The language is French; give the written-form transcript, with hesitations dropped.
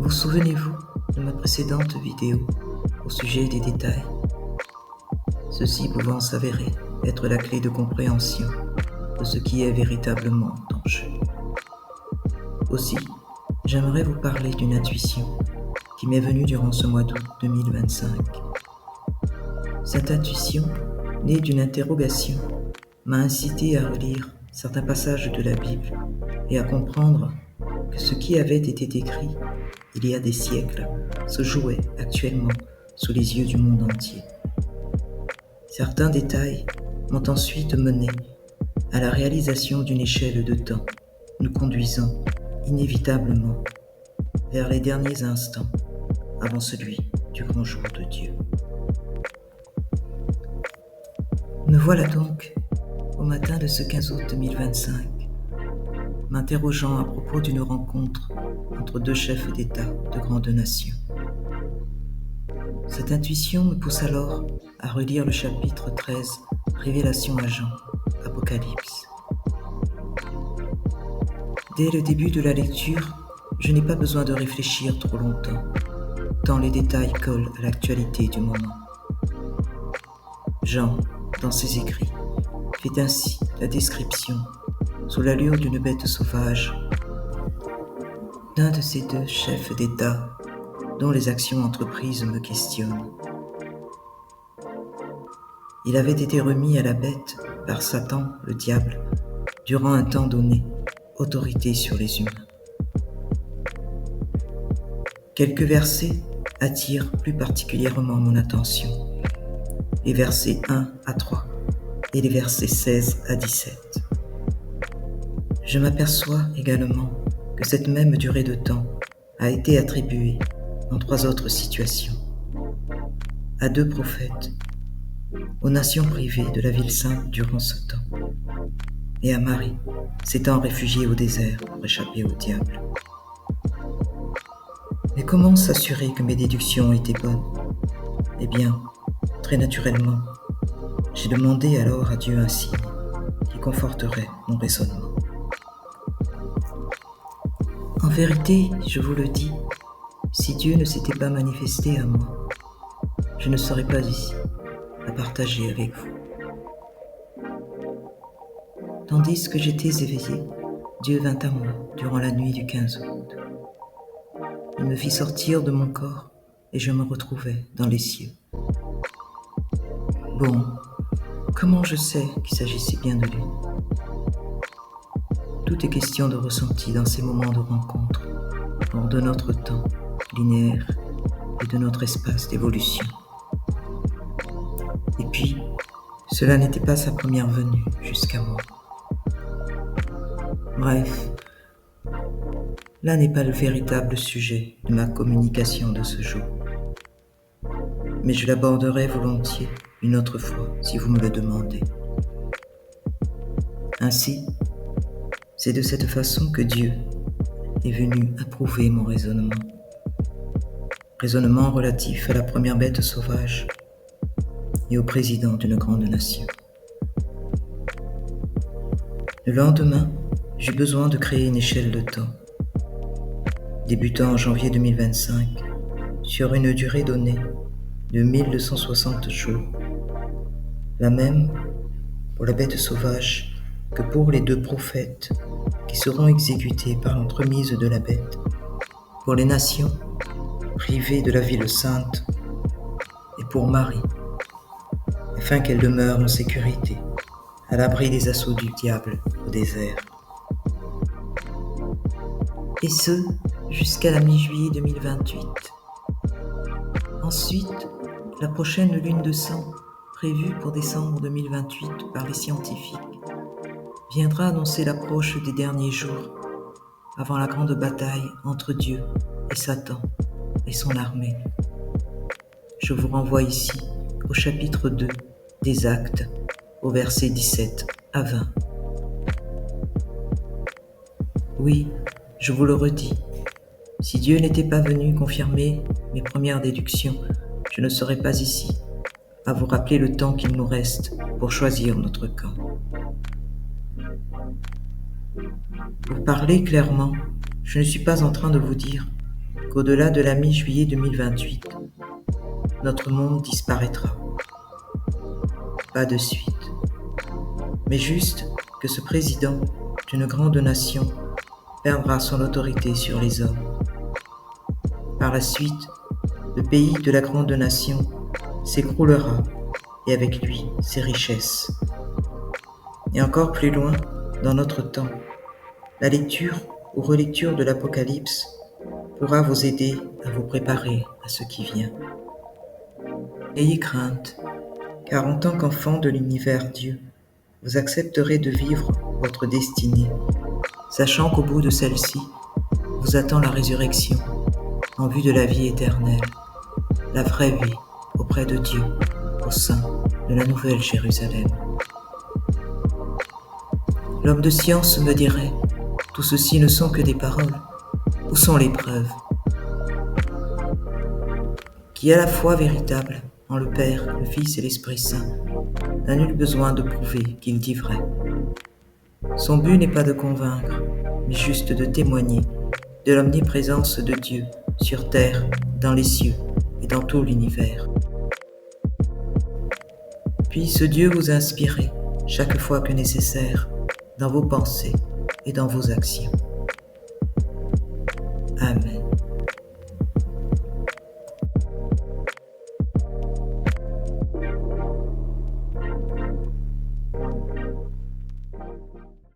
Vous souvenez-vous de ma précédente vidéo au sujet des détails, ceux-ci pouvant s'avérer être la clé de compréhension de ce qui est véritablement en jeu. Aussi, j'aimerais vous parler d'une intuition qui m'est venue durant ce mois d'août 2025. Cette intuition, née d'une interrogation, m'a incité à relire certains passages de la Bible et à comprendre que ce qui avait été écrit il y a des siècles se jouait actuellement sous les yeux du monde entier. Certains détails m'ont ensuite mené à la réalisation d'une échelle de temps, nous conduisant inévitablement vers les derniers instants avant celui du grand jour de Dieu. Me voilà donc au matin de ce 15 août 2025, m'interrogeant à propos d'une rencontre entre deux chefs d'État de grandes nations. Cette intuition me pousse alors à relire le chapitre 13, Révélation à Jean, Apocalypse. Dès le début de la lecture, je n'ai pas besoin de réfléchir trop longtemps, tant les détails collent à l'actualité du moment. Jean, dans ses écrits, fait ainsi la description, sous l'allure d'une bête sauvage, d'un de ces deux chefs d'État dont les actions entreprises me questionnent. Il avait été remis à la bête par Satan, le diable, durant un temps donné, autorité sur les humains. Quelques versets attirent plus particulièrement mon attention, les versets 1 à 3 et les versets 16 à 17. Je m'aperçois également que cette même durée de temps a été attribuée dans 3 autres situations, à 2 prophètes, aux nations privées de la ville sainte durant ce temps, et à Marie, s'étant réfugiée au désert pour échapper au diable. Mais comment s'assurer que mes déductions étaient bonnes ? Eh bien, très naturellement, j'ai demandé alors à Dieu un signe qui conforterait mon raisonnement. En vérité, je vous le dis, si Dieu ne s'était pas manifesté à moi, je ne serais pas ici à partager avec vous. Tandis que j'étais éveillé, Dieu vint à moi durant la nuit du 15 août. Il me fit sortir de mon corps et je me retrouvais dans les cieux. Bon, comment je sais qu'il s'agissait bien de lui ? Tout est question de ressenti dans ces moments de rencontre, hors de notre temps linéaire et de notre espace d'évolution. Et puis, cela n'était pas sa première venue jusqu'à moi. Bref, là n'est pas le véritable sujet de ma communication de ce jour. Mais je l'aborderai volontiers une autre fois si vous me le demandez. Ainsi, c'est de cette façon que Dieu est venu approuver mon raisonnement. Raisonnement relatif à la première bête sauvage et au président d'une grande nation. Le lendemain, j'eus besoin de créer une échelle de temps, débutant en janvier 2025, sur une durée donnée de 1260 jours, la même pour la bête sauvage que pour les 2 prophètes qui seront exécutés par l'entremise de la bête, pour les nations privées de la ville sainte et pour Marie, afin qu'elle demeure en sécurité, à l'abri des assauts du diable au désert. Et ce, jusqu'à la mi-juillet 2028. Ensuite, la prochaine lune de sang, prévue pour décembre 2028 par les scientifiques, viendra annoncer l'approche des derniers jours, avant la grande bataille entre Dieu et Satan et son armée. Je vous renvoie ici au chapitre 2 des Actes, au verset 17 à 20. Oui, je vous le redis, si Dieu n'était pas venu confirmer mes premières déductions, je ne serais pas ici à vous rappeler le temps qu'il nous reste pour choisir notre camp. Pour parler clairement, je ne suis pas en train de vous dire qu'au-delà de la mi-juillet 2028, notre monde disparaîtra. Pas de suite, mais juste que ce président d'une grande nation perdra son autorité sur les hommes. Par la suite, le pays de la grande nation s'écroulera et avec lui ses richesses. Et encore plus loin, dans notre temps, la lecture ou relecture de l'Apocalypse pourra vous aider à vous préparer à ce qui vient. Ayez crainte, car en tant qu'enfant de l'univers Dieu, vous accepterez de vivre votre destinée, sachant qu'au bout de celle-ci, vous attend la résurrection, en vue de la vie éternelle, la vraie vie auprès de Dieu, au sein de la Nouvelle Jérusalem. L'homme de science me dirait, tout ceci ne sont que des paroles. Où sont les preuves? Qui à la fois véritable, en le Père, le Fils et l'Esprit Saint, n'a nul besoin de prouver qu'il dit vrai. Son but n'est pas de convaincre, mais juste de témoigner de l'omniprésence de Dieu sur terre, dans les cieux et dans tout l'univers. Puisse Dieu vous inspirer chaque fois que nécessaire dans vos pensées et dans vos actions. Amen.